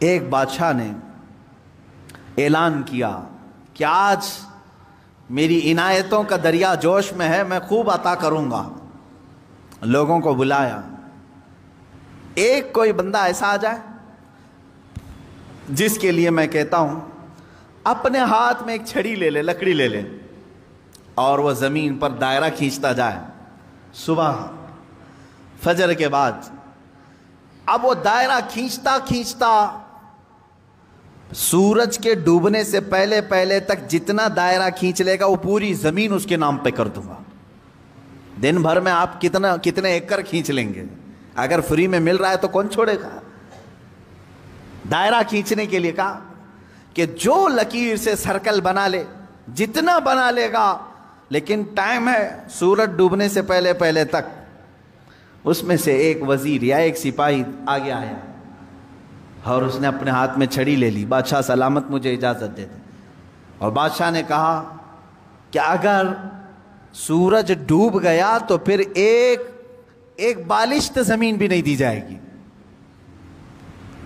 ایک بادشاہ نے اعلان کیا کہ آج میری عنایتوں کا دریا جوش میں ہے، میں خوب عطا کروں گا۔ لوگوں کو بلایا، ایک کوئی بندہ ایسا آ جائے جس کے لیے میں کہتا ہوں اپنے ہاتھ میں ایک چھڑی لے لے، لکڑی لے لے، اور وہ زمین پر دائرہ کھینچتا جائے صبح فجر کے بعد۔ اب وہ دائرہ کھینچتا کھینچتا سورج کے ڈوبنے سے پہلے پہلے تک جتنا دائرہ کھینچ لے گا وہ پوری زمین اس کے نام پہ کر دوں گا۔ دن بھر میں آپ کتنے ایکڑ کھینچ لیں گے؟ اگر فری میں مل رہا ہے تو کون چھوڑے گا؟ دائرہ کھینچنے کے لیے کہا کہ جو لکیر سے سرکل بنا لے، جتنا بنا لے گا، لیکن ٹائم ہے سورج ڈوبنے سے پہلے پہلے تک۔ اس میں سے ایک وزیر یا ایک سپاہی آگے آیا اور اس نے اپنے ہاتھ میں چھڑی لے لی، بادشاہ سلامت مجھے اجازت دے دے۔ اور بادشاہ نے کہا کہ اگر سورج ڈوب گیا تو پھر ایک بالشت زمین بھی نہیں دی جائے گی،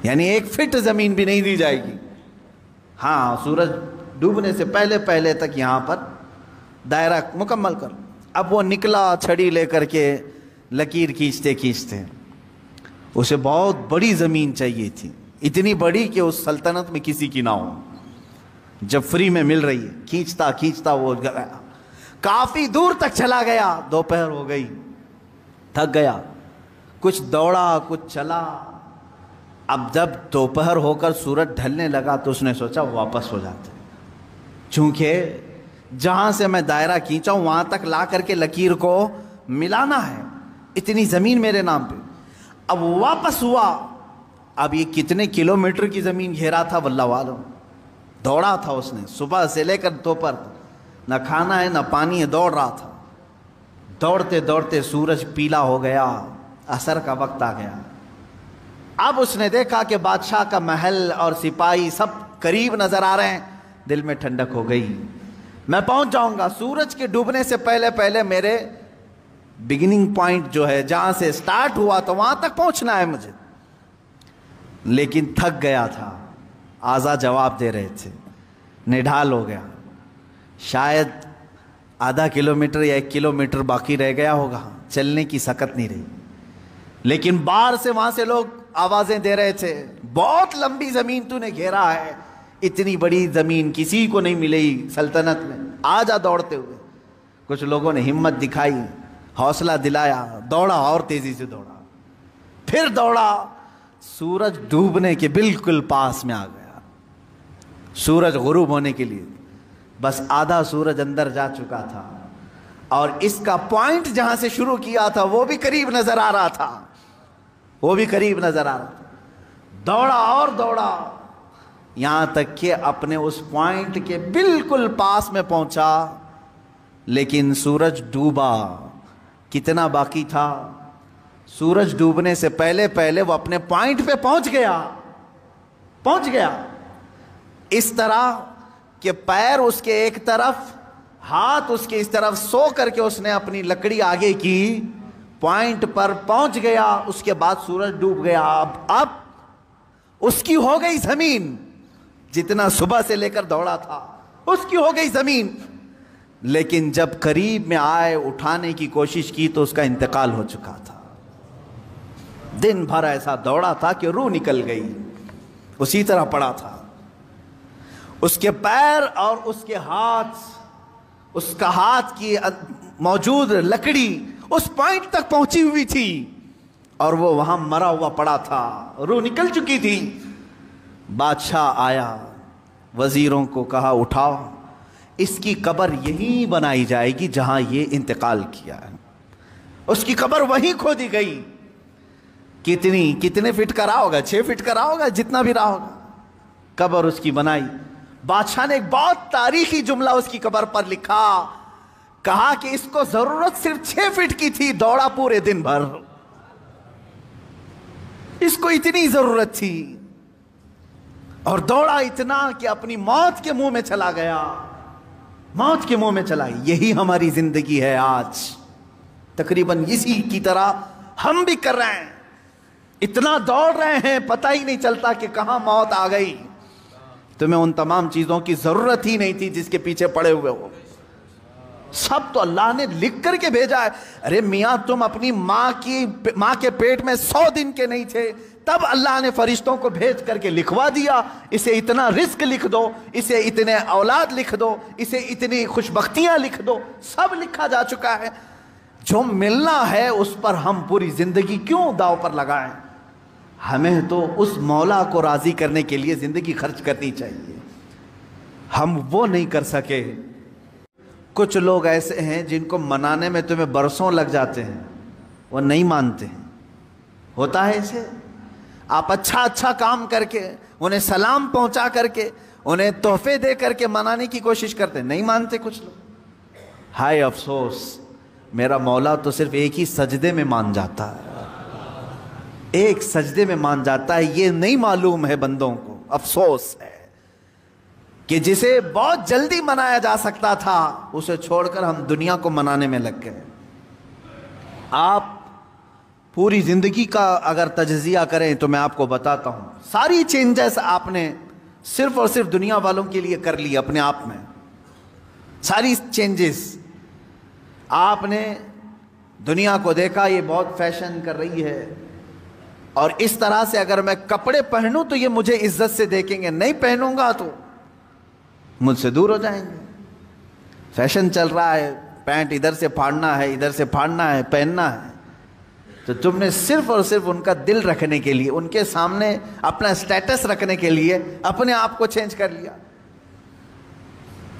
یعنی 1 فٹ زمین بھی نہیں دی جائے گی۔ ہاں، سورج ڈوبنے سے پہلے پہلے تک یہاں پر دائرہ مکمل کر۔ اب وہ نکلا چھڑی لے کر کے، لکیر کھینچتے کھینچتے، اسے بہت بڑی زمین چاہیے تھی، اتنی بڑی کہ اس سلطنت میں کسی کی نہ ہو۔ جب فری میں مل رہی ہے، کھینچتا کھینچتا وہ گیا، کافی دور تک چلا گیا، دوپہر ہو گئی، تھک گیا، کچھ دوڑا کچھ چلا۔ اب جب دوپہر ہو کر سورج ڈھلنے لگا تو اس نے سوچا واپس ہو جاتے، چونکہ جہاں سے میں دائرہ کھینچا ہوں وہاں تک لا کر کے لکیر کو ملانا ہے، اتنی زمین میرے نام پہ۔ اب واپس ہوا، اب یہ کتنے کلومیٹر کی زمین گھیرا تھا واللہ عالم۔ دوڑا تھا اس نے صبح سے لے کر دوپہر، نہ کھانا ہے نہ پانی ہے، دوڑ رہا تھا۔ دوڑتے دوڑتے سورج پیلا ہو گیا، عصر کا وقت آ گیا۔ اب اس نے دیکھا کہ بادشاہ کا محل اور سپاہی سب قریب نظر آ رہے ہیں، دل میں ٹھنڈک ہو گئی، میں پہنچ جاؤں گا سورج کے ڈوبنے سے پہلے پہلے، میرے بگننگ پوائنٹ جو ہے جہاں سے سٹارٹ ہوا تو وہاں تک پہنچنا ہے مجھے۔ لیکن تھک گیا تھا، اعضا جواب دے رہے تھے، نڈھال ہو گیا، شاید آدھا کلومیٹر یا 1 کلومیٹر باقی رہ گیا ہوگا، چلنے کی سکت نہیں رہی۔ لیکن باہر سے وہاں سے لوگ آوازیں دے رہے تھے، بہت لمبی زمین تو نے گھیرا ہے، اتنی بڑی زمین کسی کو نہیں ملی سلطنت میں، آ جا دوڑتے ہوئے۔ کچھ لوگوں نے ہمت دکھائی، حوصلہ دلایا، دوڑا اور تیزی سے دوڑا، پھر دوڑا، سورج ڈوبنے کے بالکل پاس میں آ گیا، سورج غروب ہونے کے لیے بس آدھا سورج اندر جا چکا تھا، اور اس کا پوائنٹ جہاں سے شروع کیا تھا وہ بھی قریب نظر آ رہا تھا، وہ بھی قریب نظر آ رہا تھا۔ دوڑا اور دوڑا، یہاں تک کہ اپنے اس پوائنٹ کے بالکل پاس میں پہنچا، لیکن سورج ڈوبا۔ کتنا باقی تھا؟ سورج ڈوبنے سے پہلے پہلے وہ اپنے پوائنٹ پہ پہنچ گیا، اس طرح کہ پیر اس کے ایک طرف، ہاتھ اس کے اس طرف، سو کر کے اس نے اپنی لکڑی آگے کی، پوائنٹ پر پہنچ گیا۔ اس کے بعد سورج ڈوب گیا، اب اس کی ہو گئی زمین، جتنا صبح سے لے کر دوڑا تھا اس کی ہو گئی زمین۔ لیکن جب قریب میں آئے، اٹھانے کی کوشش کی تو اس کا انتقال ہو چکا تھا۔ دن بھر ایسا دوڑا تھا کہ روح نکل گئی، اسی طرح پڑا تھا۔ اس کے پیر اور اس کے ہاتھ، اس کا ہاتھ کی موجود لکڑی اس پوائنٹ تک پہنچی ہوئی تھی، اور وہ وہاں مرا ہوا پڑا تھا، روح نکل چکی تھی۔ بادشاہ آیا، وزیروں کو کہا اٹھاؤ، اس کی قبر یہیں بنائی جائے گی جہاں یہ انتقال کیا ہے۔ اس کی قبر وہیں کھودی گئی۔ کتنے فٹ کا رہا ہوگا؟ 6 فٹ کا رہا ہوگا، جتنا بھی رہا ہوگا، قبر اس کی بنائی۔ بادشاہ نے ایک بہت تاریخی جملہ اس کی قبر پر لکھا، کہا کہ اس کو ضرورت صرف 6 فٹ کی تھی، دوڑا پورے دن بھر، اس کو اتنی ضرورت تھی، اور دوڑا اتنا کہ اپنی موت کے منہ میں چلا گیا، موت کے منہ میں چلا گیا۔ یہی ہماری زندگی ہے آج، تقریباً اسی کی طرح ہم بھی کر رہے ہیں۔ اتنا دوڑ رہے ہیں پتہ ہی نہیں چلتا کہ کہاں موت آ گئی. تمہیں ان تمام چیزوں کی ضرورت ہی نہیں تھی جس کے پیچھے پڑے ہوئے ہو. سب تو اللہ نے لکھ کر کے بھیجا ہے. ارے میاں تم اپنی ماں کے پیٹ میں 100 دن کے نہیں تھے, تب اللہ نے فرشتوں کو بھیج کر کے لکھوا دیا, اسے اتنا رزق لکھ دو, اسے اتنے اولاد لکھ دو, اسے اتنی خوشبختیاں لکھ دو, سب لکھا جا چکا ہے. جو ملنا ہے اس پر ہم پوری زندگی کیوں داؤ پر لگائیں؟ ہمیں تو اس مولا کو راضی کرنے کے لیے زندگی خرچ کرنی چاہیے. ہم وہ نہیں کر سکے. کچھ لوگ ایسے ہیں جن کو منانے میں تمہیں برسوں لگ جاتے ہیں, وہ نہیں مانتے ہیں. ہوتا ہے اسے. آپ اچھا کام کر کے, انہیں سلام پہنچا کر کے, انہیں تحفے دے کر کے منانے کی کوشش کرتے ہیں, نہیں مانتے کچھ لوگ. ہائے افسوس, میرا مولا تو صرف ایک ہی سجدے میں مان جاتا ہے, ایک سجدے میں مان جاتا ہے. یہ نہیں معلوم ہے بندوں کو. افسوس ہے کہ جسے بہت جلدی منایا جا سکتا تھا اسے چھوڑ کر ہم دنیا کو منانے میں لگ گئے. آپ پوری زندگی کا اگر تجزیہ کریں تو میں آپ کو بتاتا ہوں, ساری چینجز آپ نے صرف اور صرف دنیا والوں کے لیے کر لی. اپنے آپ میں ساری چینجز آپ نے دنیا کو دیکھا, یہ بہت فیشن کر رہی ہے, اور اس طرح سے اگر میں کپڑے پہنوں تو یہ مجھے عزت سے دیکھیں گے, نہیں پہنوں گا تو مجھ سے دور ہو جائیں گے. فیشن چل رہا ہے, پینٹ ادھر سے پھاڑنا ہے, ادھر سے پھاڑنا ہے, پہننا ہے. تو تم نے صرف اور صرف ان کا دل رکھنے کے لیے, ان کے سامنے اپنا سٹیٹس رکھنے کے لیے اپنے آپ کو چینج کر لیا.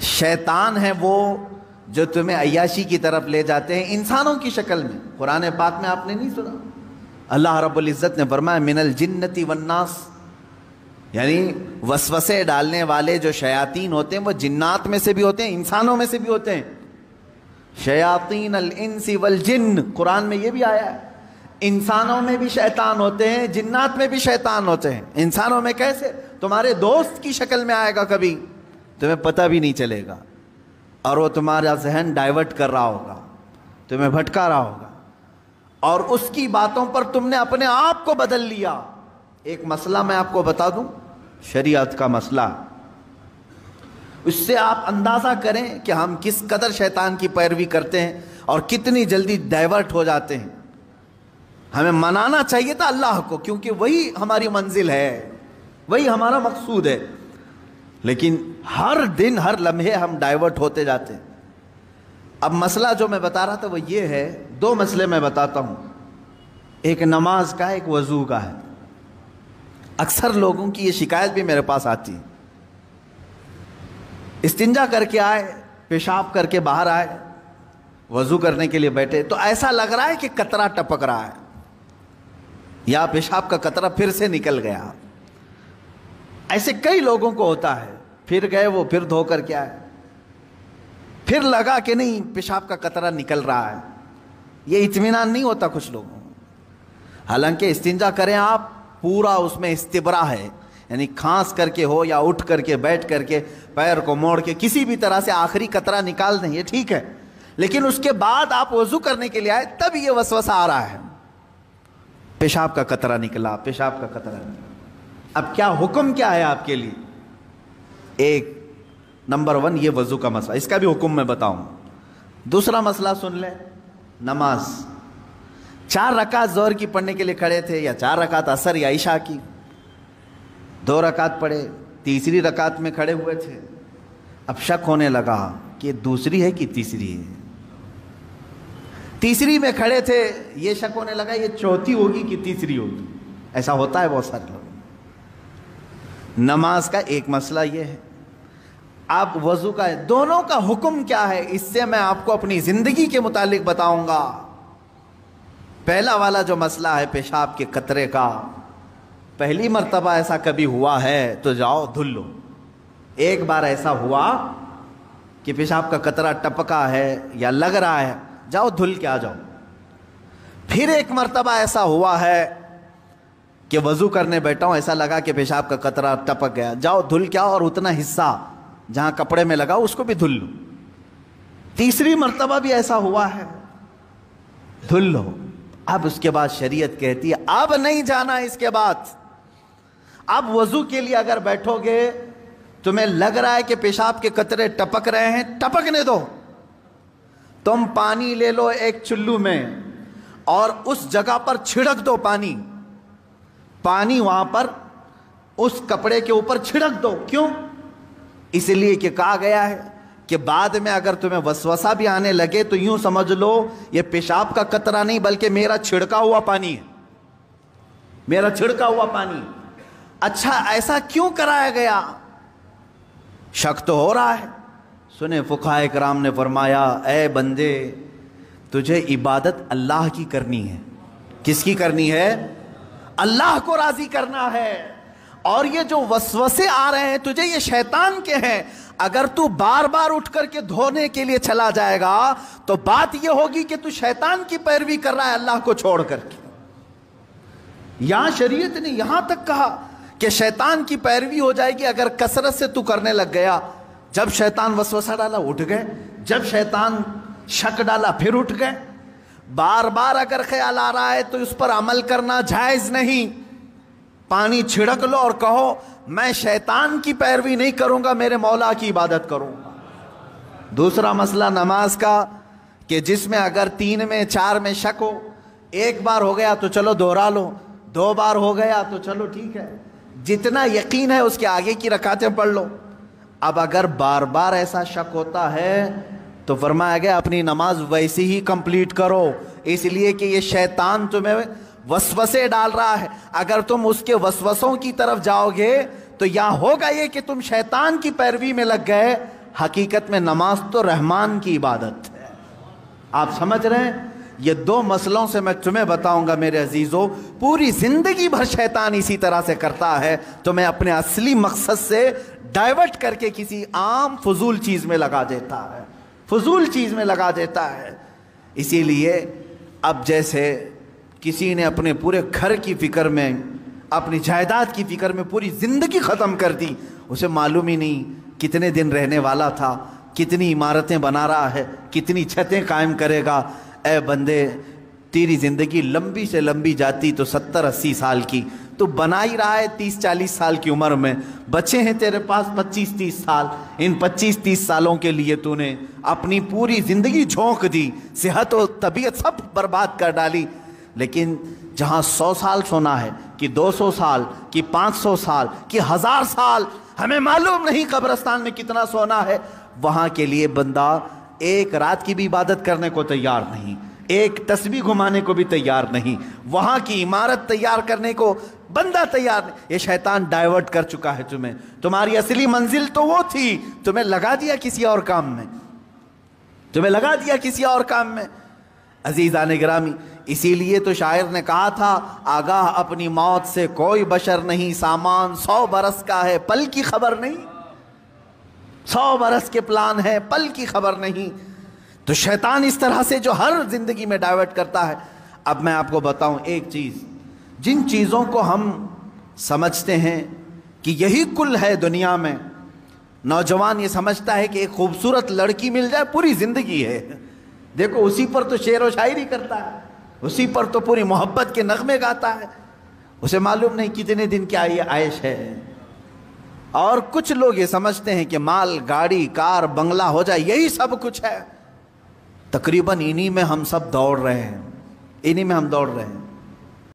شیطان ہے وہ جو تمہیں عیاشی کی طرف لے جاتے ہیں انسانوں کی شکل میں. قرآن پاک میں آپ نے نہیں سنا, اللہ رب العزت نے فرمایا من الجنتی والناس, یعنی وسوسے ڈالنے والے جو شیاطین ہوتے ہیں وہ جنات میں سے بھی ہوتے ہیں, انسانوں میں سے بھی ہوتے ہیں. شیاطین الانس والجن, قرآن میں یہ بھی آیا ہے. انسانوں میں بھی شیطان ہوتے ہیں, جنات میں بھی شیطان ہوتے ہیں. انسانوں میں کیسے؟ تمہارے دوست کی شکل میں آئے گا, کبھی تمہیں پتہ بھی نہیں چلے گا, اور وہ تمہارا ذہن ڈائیورٹ کر رہا ہوگا, تمہیں بھٹکا رہا ہوگا, اور اس کی باتوں پر تم نے اپنے آپ کو بدل لیا. ایک مسئلہ میں آپ کو بتا دوں, شریعت کا مسئلہ, اس سے آپ اندازہ کریں کہ ہم کس قدر شیطان کی پیروی کرتے ہیں اور کتنی جلدی ڈائیورٹ ہو جاتے ہیں. ہمیں منانا چاہیے تھا اللہ کو, کیونکہ وہی ہماری منزل ہے, وہی ہمارا مقصود ہے, لیکن ہر دن ہر لمحے ہم ڈائیورٹ ہوتے جاتے ہیں. اب مسئلہ جو میں بتا رہا تھا وہ یہ ہے, 2 مسئلے میں بتاتا ہوں. ایک نماز کا, ایک وضو کا ہے. اکثر لوگوں کی یہ شکایت بھی میرے پاس آتی ہے, استنجا کر کے آئے, پیشاب کر کے باہر آئے, وضو کرنے کے لیے بیٹھے تو ایسا لگ رہا ہے کہ قطرہ ٹپک رہا ہے, یا پیشاب کا قطرہ پھر سے نکل گیا. ایسے کئی لوگوں کو ہوتا ہے. پھر گئے وہ, پھر دھو کر کے آئے, پھر لگا کہ نہیں پیشاب کا قطرہ نکل رہا ہے. یہ اطمینان نہیں ہوتا کچھ لوگوں. حالانکہ استنجا کریں آپ, پورا اس میں استبرا ہے, یعنی کھانس کر کے ہو یا اٹھ کر کے, بیٹھ کر کے, پیر کو موڑ کے, کسی بھی طرح سے آخری قطرہ نکال دیں, یہ ٹھیک ہے. لیکن اس کے بعد آپ وضو کرنے کے لیے آئے, تب یہ وسوسہ آ رہا ہے, پیشاب کا قطرہ نکلا, پیشاب کا قطرہ نکلا. اب کیا حکم کیا ہے آپ کے لیے؟ ایک نمبر 1 یہ وضو کا مسئلہ, اس کا بھی حکم میں بتاؤں. دوسرا مسئلہ سن لیں, نماز. 4 رکعت ظہر کی پڑھنے کے لیے کھڑے تھے, یا 4 رکعت عصر یا عشاء کی, 2 رکعت پڑھے, تیسری رکعت میں کھڑے ہوئے تھے. اب شک ہونے لگا کہ یہ دوسری ہے کہ تیسری ہے. تیسری میں کھڑے تھے, یہ شک ہونے لگا یہ چوتھی ہوگی کہ تیسری ہوگی. ایسا ہوتا ہے بہت سارے لوگ. نماز کا ایک مسئلہ یہ ہے. آپ وضو کا ہے, دونوں کا حکم کیا ہے اس سے میں آپ کو اپنی زندگی کے متعلق بتاؤں گا. پہلا والا جو مسئلہ ہے پیشاب کے قطرے کا, پہلی مرتبہ ایسا کبھی ہوا ہے تو جاؤ دھل لو. ایک بار ایسا ہوا کہ پیشاب کا قطرہ ٹپکا ہے یا لگ رہا ہے, جاؤ دھل کے آ جاؤ. پھر ایک مرتبہ ایسا ہوا ہے کہ وضو کرنے بیٹھا ہوں, ایسا لگا کہ پیشاب کا قطرہ ٹپک گیا, جاؤ دھل کے آؤ, اور اتنا حصہ جہاں کپڑے میں لگا اس کو بھی دھل لو. تیسری مرتبہ بھی ایسا ہوا ہے, دھل لو. اب اس کے بعد شریعت کہتی ہے اب نہیں جانا اس کے بعد. اب وضو کے لیے اگر بیٹھو گے تمہیں لگ رہا ہے کہ پیشاب کے قطرے ٹپک رہے ہیں, ٹپکنے دو. تم پانی لے لو ایک چلو میں اور اس جگہ پر چھڑک دو پانی. پانی وہاں پر اس کپڑے کے اوپر چھڑک دو. کیوں؟ اس لیے کہ کہا گیا ہے کہ بعد میں اگر تمہیں وسوسہ بھی آنے لگے تو یوں سمجھ لو یہ پیشاب کا قطرہ نہیں بلکہ میرا چھڑکا ہوا پانی ہے, میرا چھڑکا ہوا پانی. اچھا ایسا کیوں کرایا گیا؟ شک تو ہو رہا ہے. سنیں فقہائے کرام نے فرمایا اے بندے تجھے عبادت اللہ کی کرنی ہے. کس کی کرنی ہے؟ اللہ کو راضی کرنا ہے. اور یہ جو وسوسے آ رہے ہیں تجھے یہ شیطان کے ہیں. اگر تو بار بار اٹھ کر کے دھونے کے لیے چلا جائے گا تو بات یہ ہوگی کہ تو شیطان کی پیروی کر رہا ہے اللہ کو چھوڑ کر کے. یہاں شریعت نے یہاں تک کہا کہ شیطان کی پیروی ہو جائے گی اگر کثرت سے تو کرنے لگ گیا. جب شیطان وسوسہ ڈالا اٹھ گئے, جب شیطان شک ڈالا پھر اٹھ گئے. بار بار اگر خیال آ رہا ہے تو اس پر عمل کرنا جائز نہیں. پانی چھڑک لو اور کہو میں شیطان کی پیروی نہیں کروں گا, میرے مولا کی عبادت کروں گا. دوسرا مسئلہ نماز کا کہ جس میں اگر 3 میں 4 میں شک ہو, ایک بار ہو گیا تو چلو دوہرا لو, 2 بار ہو گیا تو چلو ٹھیک ہے, جتنا یقین ہے اس کے آگے کی رکعتیں پڑھ لو. اب اگر بار بار ایسا شک ہوتا ہے تو فرمایا گیا اپنی نماز ویسی ہی کمپلیٹ کرو, اس لیے کہ یہ شیطان تمہیں وسوسے ڈال رہا ہے. اگر تم اس کے وسوسوں کی طرف جاؤ گے تو یہاں ہوگا یہ کہ تم شیطان کی پیروی میں لگ گئے. حقیقت میں نماز تو رحمان کی عبادت ہے. آپ سمجھ رہے ہیں؟ یہ 2 مسئلوں سے میں تمہیں بتاؤں گا میرے عزیزو. پوری زندگی بھر شیطان اسی طرح سے کرتا ہے, تمہیں اپنے اصلی مقصد سے ڈائیورٹ کر کے کسی عام فضول چیز میں لگا دیتا ہے, فضول چیز میں لگا دیتا ہے. اسی لیے اب جیسے کسی نے اپنے پورے گھر کی فکر میں, اپنی جائیداد کی فکر میں پوری زندگی ختم کر دی, اسے معلوم ہی نہیں کتنے دن رہنے والا تھا, کتنی عمارتیں بنا رہا ہے, کتنی چھتیں قائم کرے گا. اے بندے تیری زندگی لمبی سے لمبی جاتی تو 70-80 سال کی, تو بنا ہی رہا ہے 30-40 سال کی عمر میں. بچے ہیں تیرے پاس 25-30 سال, ان 25-30 سالوں کے لیے تو نے اپنی پوری زندگی جھونک دی, صحت و طبیعت سب برباد کر ڈالی. لیکن جہاں 100 سال سونا ہے کہ 200 سال کہ 500 سال کہ 1000 سال, ہمیں معلوم نہیں قبرستان میں کتنا سونا ہے, وہاں کے لیے بندہ ایک رات کی بھی عبادت کرنے کو تیار نہیں, ایک تسبیح گھمانے کو بھی تیار نہیں, وہاں کی عمارت تیار کرنے کو بندہ تیار نہیں. یہ شیطان ڈائیورٹ کر چکا ہے تمہیں. تمہاری اصلی منزل تو وہ تھی, تمہیں لگا دیا کسی اور کام میں, تمہیں لگا دیا کسی اور کام میں. عزیزان گرامی, اسی لیے تو شاعر نے کہا تھا آگاہ اپنی موت سے کوئی بشر نہیں, سامان 100 برس کا ہے پل کی خبر نہیں. 100 برس کے پلان ہے پل کی خبر نہیں. تو شیطان اس طرح سے جو ہر زندگی میں ڈائیورٹ کرتا ہے. اب میں آپ کو بتاؤں ایک چیز, جن چیزوں کو ہم سمجھتے ہیں کہ یہی کل ہے دنیا میں, نوجوان یہ سمجھتا ہے کہ ایک خوبصورت لڑکی مل جائے پوری زندگی ہے. دیکھو اسی پر تو شعر و شاعری کرتا ہے, اسی پر تو پوری محبت کے نغمے گاتا ہے, اسے معلوم نہیں کتنے دن کی عائش ہے. اور کچھ لوگ یہ سمجھتے ہیں کہ مال گاڑی کار بنگلہ ہو جائے یہی سب کچھ ہے. تقریباً انہی میں ہم سب دوڑ رہے ہیں, انہی میں ہم دوڑ رہے ہیں.